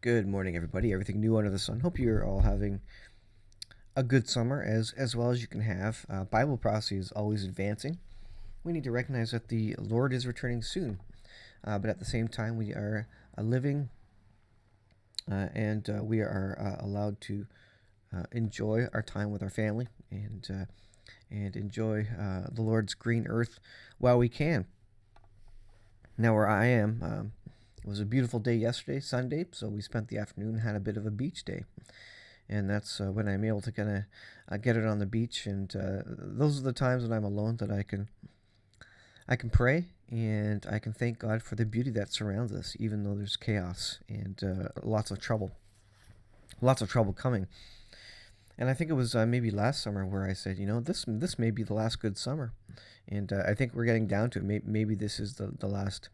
Good morning, everybody. Everything new under the sun. Hope you're all having a good summer as well as you can have. Bible prophecy is always advancing. We need to recognize that the Lord is returning soon, but at the same time, we are living and we are allowed to enjoy our time with our family and enjoy the Lord's green earth while we can. Now, where I am, it was a beautiful day yesterday, Sunday, so we spent the afternoon and had a bit of a beach day. And that's when I'm able to kind of get it on the beach. And those are the times when I'm alone that I can pray and I can thank God for the beauty that surrounds us, even though there's chaos and lots of trouble coming. And I think it was maybe last summer where I said, this may be the last good summer, and I think we're getting down to it. Maybe this is the last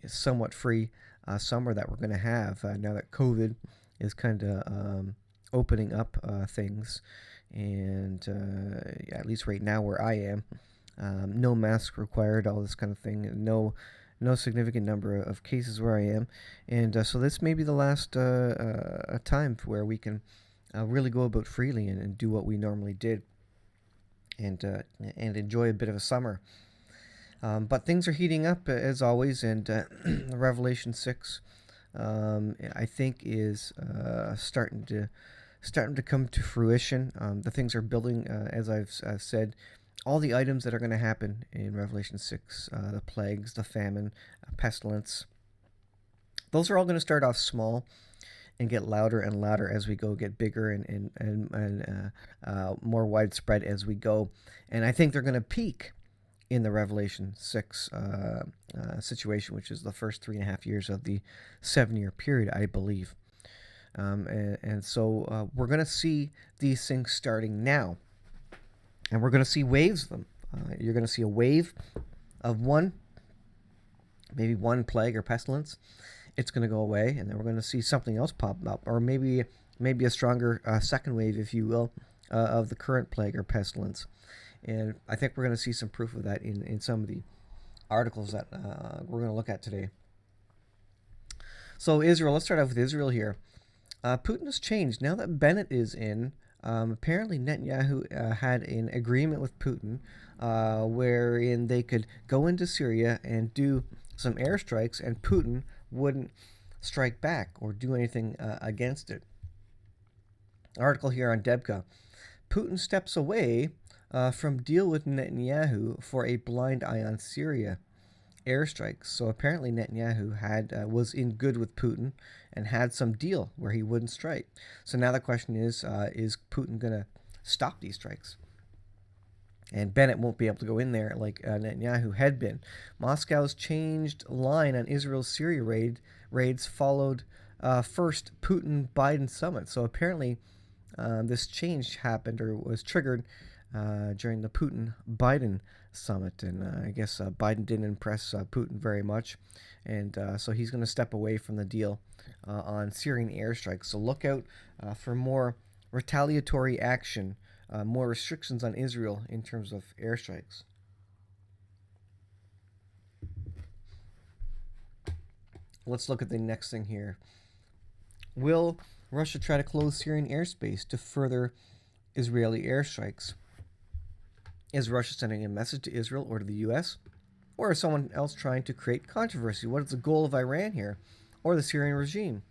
somewhat free summer that we're going to have now that COVID is kind of opening up things, and at least right now where I am, no mask required, all this kind of thing, no significant number of cases where I am, and so this may be the last time where we can really go about freely and do what we normally did, and enjoy a bit of a summer. But things are heating up as always, and Revelation 6, I think, is starting to come to fruition. The things are building, as I've said. All the items that are going to happen in Revelation 6, the plagues, the famine, pestilence, those are all going to start off small and get louder and louder as we go, get bigger and more widespread as we go. And I think they're going to peak in the Revelation 6 situation, which is the first 3.5 years of the 7-year period, I believe. So we're going to see these things starting now. And we're going to see waves of them. You're going to see a wave of maybe one plague or pestilence. It's going to go away, and then we're going to see something else pop up, or maybe a stronger second wave, if you will, of the current plague or pestilence. And I think we're going to see some proof of that in some of the articles that we're going to look at today. So Israel, let's start off with Israel here. Putin has changed. Now that Bennett is in, apparently Netanyahu had an agreement with Putin wherein they could go into Syria and do some airstrikes, and Putin wouldn't strike back or do anything against it. Article here on Debka. Putin steps away from deal with Netanyahu for a blind eye on Syria airstrikes. So apparently Netanyahu was in good with Putin and had some deal where he wouldn't strike. So now the question is Putin going to stop these strikes? And Bennett won't be able to go in there like Netanyahu had been. Moscow's changed line on Israel's Syria raids followed first Putin-Biden summit. So apparently this change happened or was triggered during the Putin-Biden summit. And I guess Biden didn't impress Putin very much. And so he's going to step away from the deal on Syrian airstrikes. So look out for more retaliatory action, more restrictions on Israel in terms of airstrikes. Let's look at the next thing here. Will Russia try to close Syrian airspace to further Israeli airstrikes? Is Russia sending a message to Israel or to the U.S.? Or is someone else trying to create controversy? What is the goal of Iran here or the Syrian regime?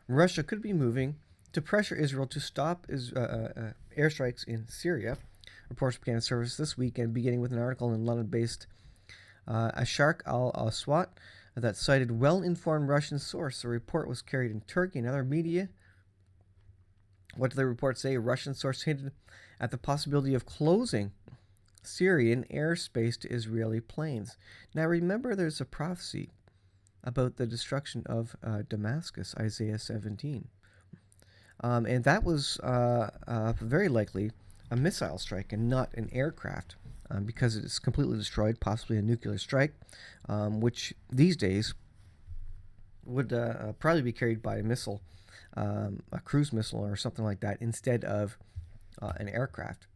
Russia could be moving to pressure Israel to stop airstrikes in Syria. Reports began service this weekend, beginning with an article in London-based Asharq al-Aswat that cited well-informed Russian source. The report was carried in Turkey and other media. What did the report say? A Russian source hinted at the possibility of closing Syrian airspace to Israeli planes. Now remember, there's a prophecy about the destruction of Damascus, Isaiah 17. And that was very likely a missile strike and not an aircraft, because it is completely destroyed, possibly a nuclear strike, which these days would probably be carried by a missile, a cruise missile or something like that, instead of an aircraft.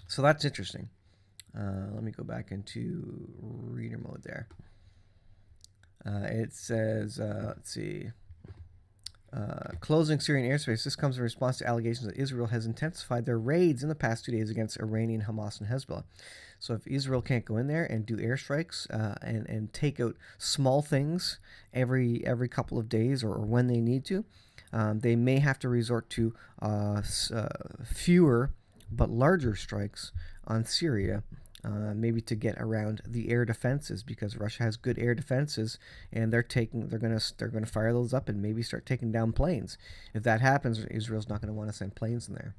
So that's interesting. Let me go back into reader mode there. It says, let's see, closing Syrian airspace. This comes in response to allegations that Israel has intensified their raids in the past 2 days against Iranian Hamas and Hezbollah. So if Israel can't go in there and do airstrikes and take out small things every couple of days or when they need to, they may have to resort to fewer but larger strikes on Syria, maybe to get around the air defenses, because Russia has good air defenses, and they're gonna fire those up and maybe start taking down planes. If that happens, Israel's not going to want to send planes in there.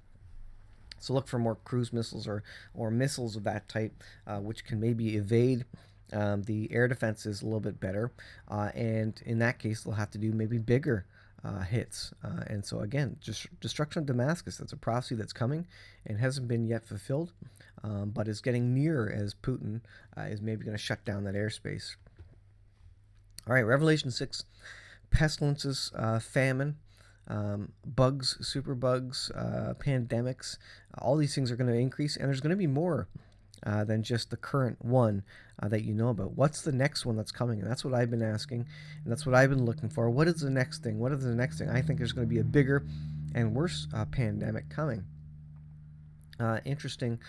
So look for more cruise missiles or missiles of that type, which can maybe evade the air defenses a little bit better. And in that case, they'll have to do maybe bigger hits. And so again, just destruction of Damascus. That's a prophecy that's coming and hasn't been yet fulfilled, but is getting nearer as Putin is maybe going to shut down that airspace. All right, Revelation 6, pestilences, famine, bugs, superbugs, pandemics, all these things are going to increase, and there's going to be more than just the current one that you know about. What's the next one that's coming? And that's what I've been asking, and that's what I've been looking for. What is the next thing? What is the next thing? I think there's going to be a bigger and worse pandemic coming. Interesting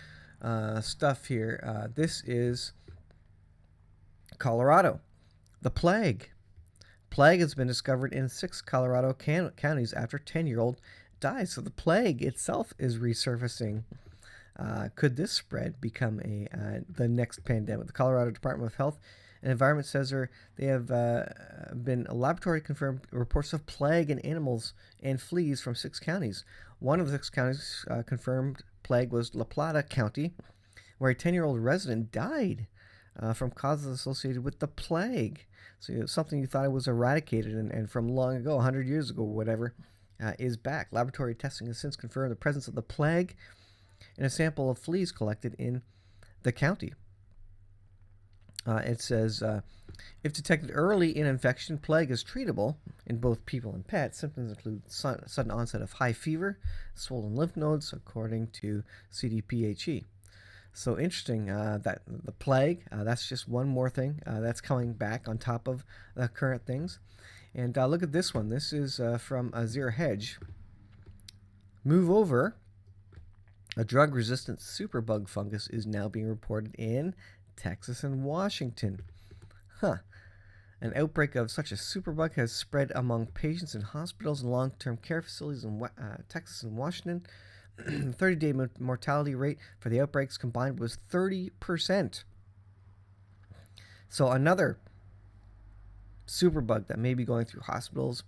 stuff here. This is Colorado. The plague. Plague has been discovered in 6 Colorado counties after 10-year-old dies. So the plague itself is resurfacing. Could this spread become the next pandemic? The Colorado Department of Health and Environment says they have been laboratory-confirmed reports of plague in animals and fleas from 6 counties. One of the 6 counties confirmed plague was La Plata County, where a 10-year-old resident died from causes associated with the plague. So something you thought was eradicated and from long ago, 100 years ago or whatever, is back. Laboratory testing has since confirmed the presence of the plague in a sample of fleas collected in the county. It says, if detected early in infection, plague is treatable in both people and pets. Symptoms include sudden onset of high fever, swollen lymph nodes, according to CDPHE. So interesting that the plague, that's just one more thing that's coming back on top of the current things. And look at this one. This is from Hedge. Move over. A drug-resistant superbug fungus is now being reported in Texas and Washington. An outbreak of such a superbug has spread among patients in hospitals and long-term care facilities in Texas and Washington. The 30-day mortality rate for the outbreaks combined was 30%. So another superbug that may be going through hospitals,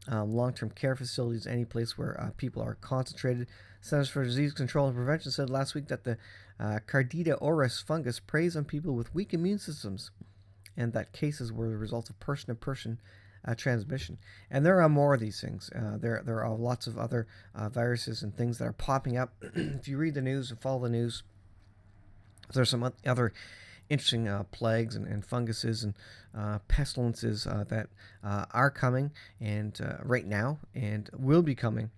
long-term care facilities, any place where people are concentrated. Centers for Disease Control and Prevention said last week that the Candida auris fungus preys on people with weak immune systems, and that cases were the result of person-to-person transmission. And there are more of these things. There are lots of other viruses and things that are popping up. If you read the news and follow the news, there's some other interesting plagues and funguses and pestilences that are coming and right now and will be coming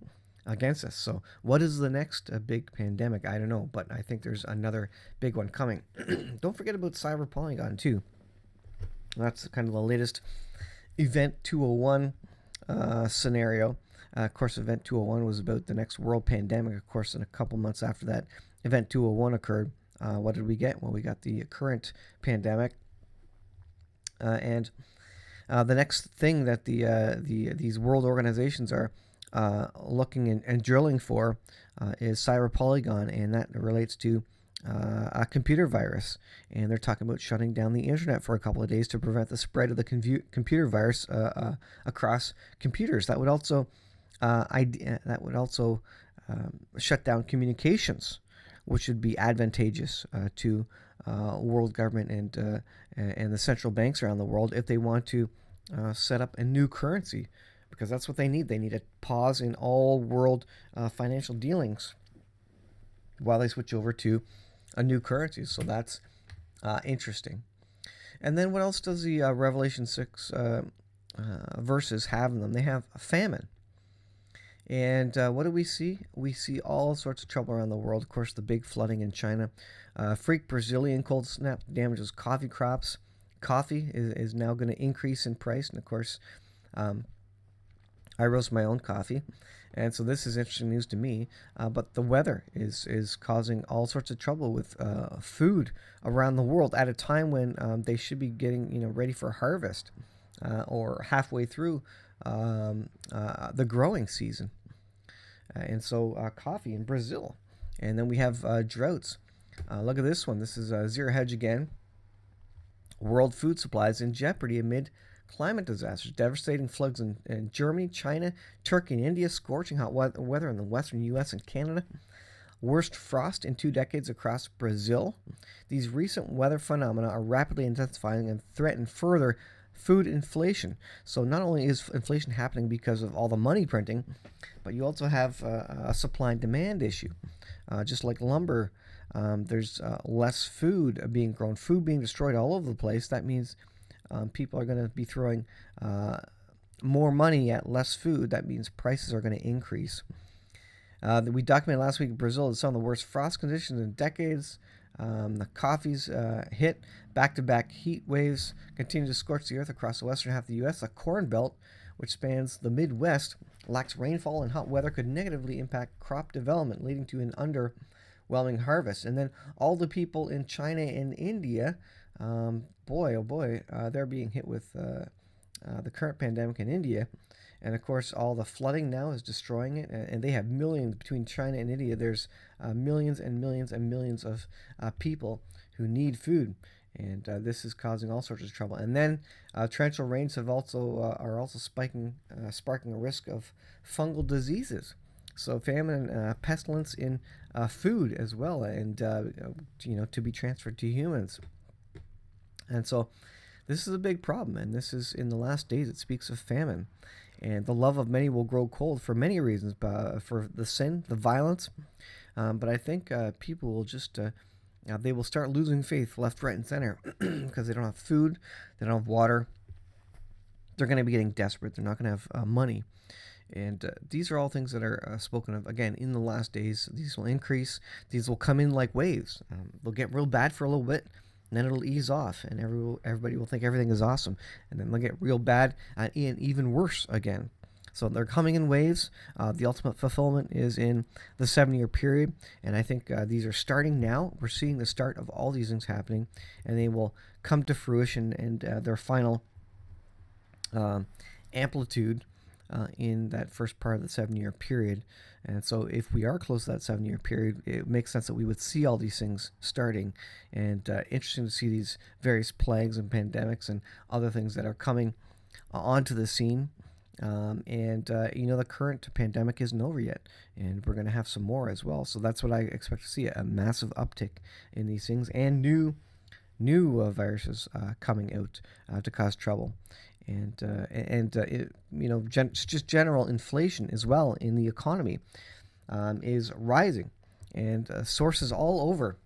against us. So what is the next big pandemic? I don't know, but I think there's another big one coming. Don't forget about Cyber Polygon too. That's kind of the latest Event 201 scenario. Of course, Event 201 was about the next world pandemic. Of course, in a couple months after that Event 201 occurred, what did we get? Well, we got the current pandemic, and the next thing that these world organizations are looking and drilling for is Cyber Polygon, and that relates to a computer virus. And they're talking about shutting down the internet for a couple of days to prevent the spread of the computer virus across computers. That would also shut down communications, which would be advantageous to world government and the central banks around the world if they want to set up a new currency, because that's what they need. They need a pause in all world financial dealings while they switch over to a new currency. So that's interesting. And then what else does the Revelation 6 verses have in them? They have a famine. And what do we see? We see all sorts of trouble around the world. Of course, the big flooding in China. Freak Brazilian cold snap damages coffee crops. coffee is now going to increase in price, and of course, I roast my own coffee, and so this is interesting news to me. But the weather is causing all sorts of trouble with food around the world at a time when they should be getting ready for harvest or halfway through the growing season. And so coffee in Brazil, and then we have droughts. Look at this one. This is Zero Hedge again. World food supplies in jeopardy amid climate disasters, devastating floods in Germany, China, Turkey, and India, scorching hot weather in the western U.S. and Canada, worst frost in 2 decades across Brazil. These recent weather phenomena are rapidly intensifying and threaten further food inflation. So not only is inflation happening because of all the money printing, but you also have a supply and demand issue. Just like lumber, there's less food being grown, food being destroyed all over the place. That means people are going to be throwing more money at less food. That means prices are going to increase. We documented last week Brazil had some of the worst frost conditions in decades. The coffee's hit. Back-to-back heat waves continue to scorch the earth across the western half of the U.S. The Corn Belt, which spans the Midwest, lacks rainfall, and hot weather could negatively impact crop development, leading to an underwhelming harvest. And then all the people in China and India, boy, oh boy, they're being hit with the current pandemic in India. And of course, all the flooding now is destroying it. And they have millions between China and India. There's millions and millions and millions of people who need food. And this is causing all sorts of trouble. And then torrential rains have are also sparking a risk of fungal diseases. So famine and pestilence in food as well, and to be transferred to humans. And so this is a big problem, and this is in the last days. It speaks of famine, and the love of many will grow cold for many reasons, for the sin, the violence. But I think people will just they will start losing faith left, right, and center because they don't have food, they don't have water. They're going to be getting desperate. They're not going to have money. And these are all things that are spoken of, again, in the last days. These will increase. These will come in like waves. They'll get real bad for a little bit, and then it'll ease off, and everybody will think everything is awesome. And then they'll get real bad and even worse again. So they're coming in waves. The ultimate fulfillment is in the 7-year period, and I think these are starting now. We're seeing the start of all these things happening, and they will come to fruition, and their final amplitude in that first part of the 7-year period. And so if we are close to that 7-year period, it makes sense that we would see all these things starting. And interesting to see these various plagues and pandemics and other things that are coming onto the scene. The current pandemic isn't over yet, and we're going to have some more as well. So that's what I expect to see, a massive uptick in these things, and new viruses coming out to cause trouble. Just general inflation as well in the economy is rising, and sources all over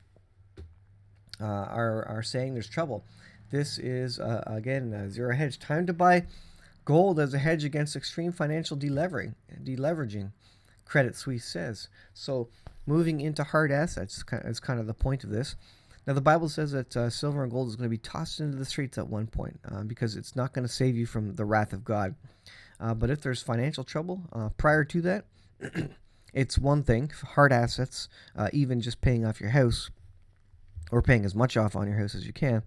are saying there's trouble. This is again Zero Hedge. Time to buy gold as a hedge against extreme financial deleveraging. Credit Suisse says. So moving into hard assets is kind of the point of this. Now, the Bible says that silver and gold is going to be tossed into the streets at one point because it's not going to save you from the wrath of God. But if there's financial trouble prior to that, it's one thing. Hard assets, even just paying off your house or paying as much off on your house as you can,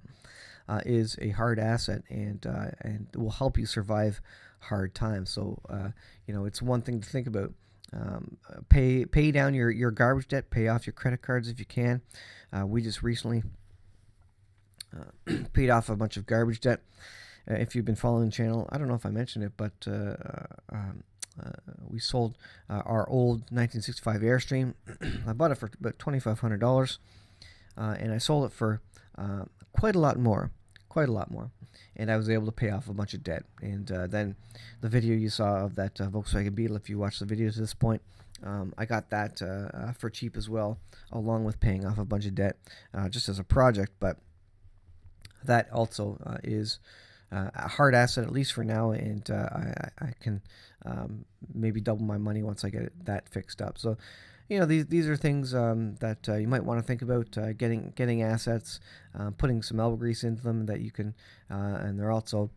is a hard asset and will help you survive hard times. So, it's one thing to think about. Pay down your garbage debt, pay off your credit cards if you can. We just recently paid off a bunch of garbage debt. If you've been following the channel, I don't know if I mentioned it, but we sold our old 1965 Airstream. I bought it for about $2,500, and I sold it for quite a lot more. And I was able to pay off a bunch of debt. And then the video you saw of that Volkswagen Beetle, if you watched the video to this point, I got that for cheap as well, along with paying off a bunch of debt just as a project. But that also is a hard asset, at least for now, and I can maybe double my money once I get that fixed up. So, these are things that you might want to think about getting assets, putting some elbow grease into them that you can, and they're also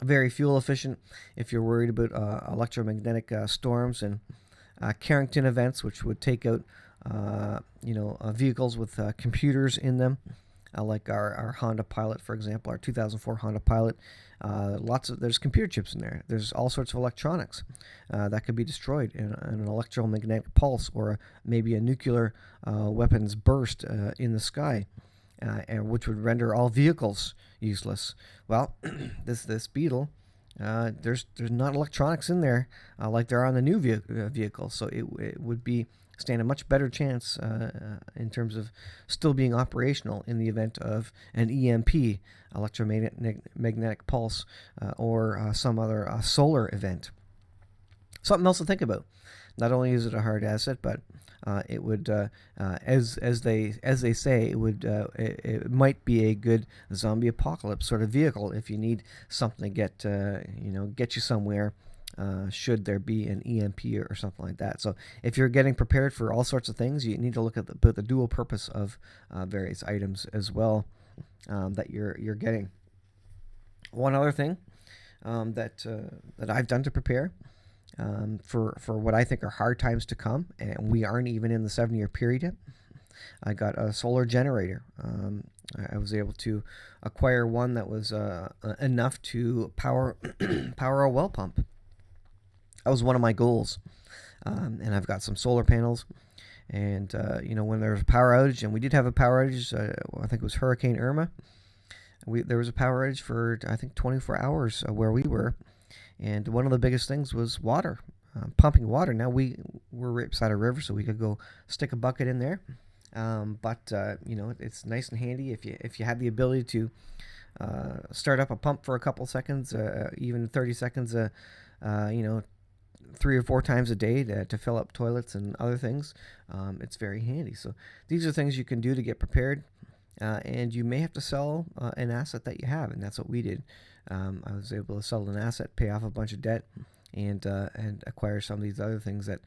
very fuel efficient if you're worried about electromagnetic storms and Carrington events, which would take out vehicles with computers in them, like our Honda Pilot, for example, our 2004 Honda Pilot. There's computer chips in there. There's all sorts of electronics that could be destroyed in an electromagnetic pulse, or maybe a nuclear weapons burst in the sky, and which would render all vehicles useless. Well, this Beetle, there's not electronics in there like there are on the new vehicle, so it would stand a much better chance in terms of still being operational in the event of an EMP, electromagnetic pulse, or some other solar event. Something else to think about. Not only is it a hard asset, but it would, as they say, it might be a good zombie apocalypse sort of vehicle if you need something to get you somewhere. Should there be an EMP or something like that. So if you're getting prepared for all sorts of things, you need to look at the dual purpose of various items as well that you're getting. One other thing that I've done to prepare for what I think are hard times to come, and we aren't even in the 7-year period yet. I got a solar generator. I was able to acquire one that was enough to power a well pump. That was one of my goals, and I've got some solar panels. And when there was a power outage, and we did have a power outage, I think it was Hurricane Irma. There was a power outage for I think 24 hours where we were, and one of the biggest things was water, pumping water. Now we're right beside a river, so we could go stick a bucket in there. But it's nice and handy if you have the ability to start up a pump for a couple seconds, even 30 seconds. 3 or 4 times a day to fill up toilets and other things. It's very handy. So these are things you can do to get prepared, and you may have to sell an asset that you have, and that's what we did. I was able to sell an asset, pay off a bunch of debt, and acquire some of these other things that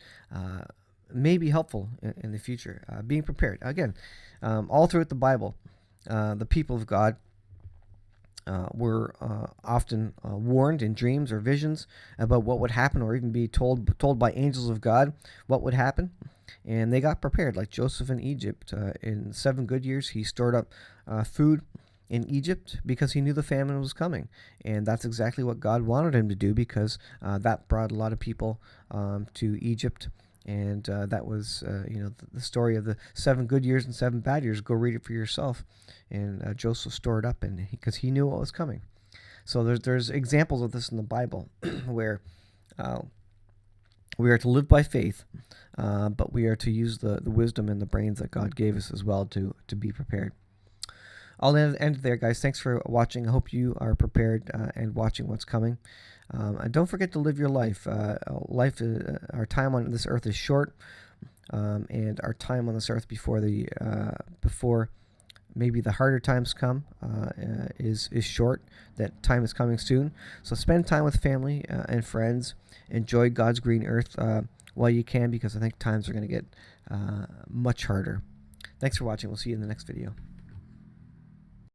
may be helpful in the future. Being prepared. Again, all throughout the Bible, the people of God were often warned in dreams or visions about what would happen, or even be told by angels of God what would happen, and they got prepared. Like Joseph in Egypt, in 7 good years, he stored up food in Egypt because he knew the famine was coming, and that's exactly what God wanted him to do, because that brought a lot of people to Egypt. And that was, the story of the 7 good years and 7 bad years. Go read it for yourself. And Joseph stored up, and because he knew what was coming. So there's examples of this in the Bible where we are to live by faith, but we are to use the wisdom and the brains that God gave us as well to be prepared. I'll end there, guys. Thanks for watching. I hope you are prepared and watching what's coming. And don't forget to live your life. Our time on this earth is short, and our time on this earth before maybe the harder times come is short. That time is coming soon. So spend time with family and friends. Enjoy God's green earth while you can, because I think times are going to get much harder. Thanks for watching. We'll see you in the next video.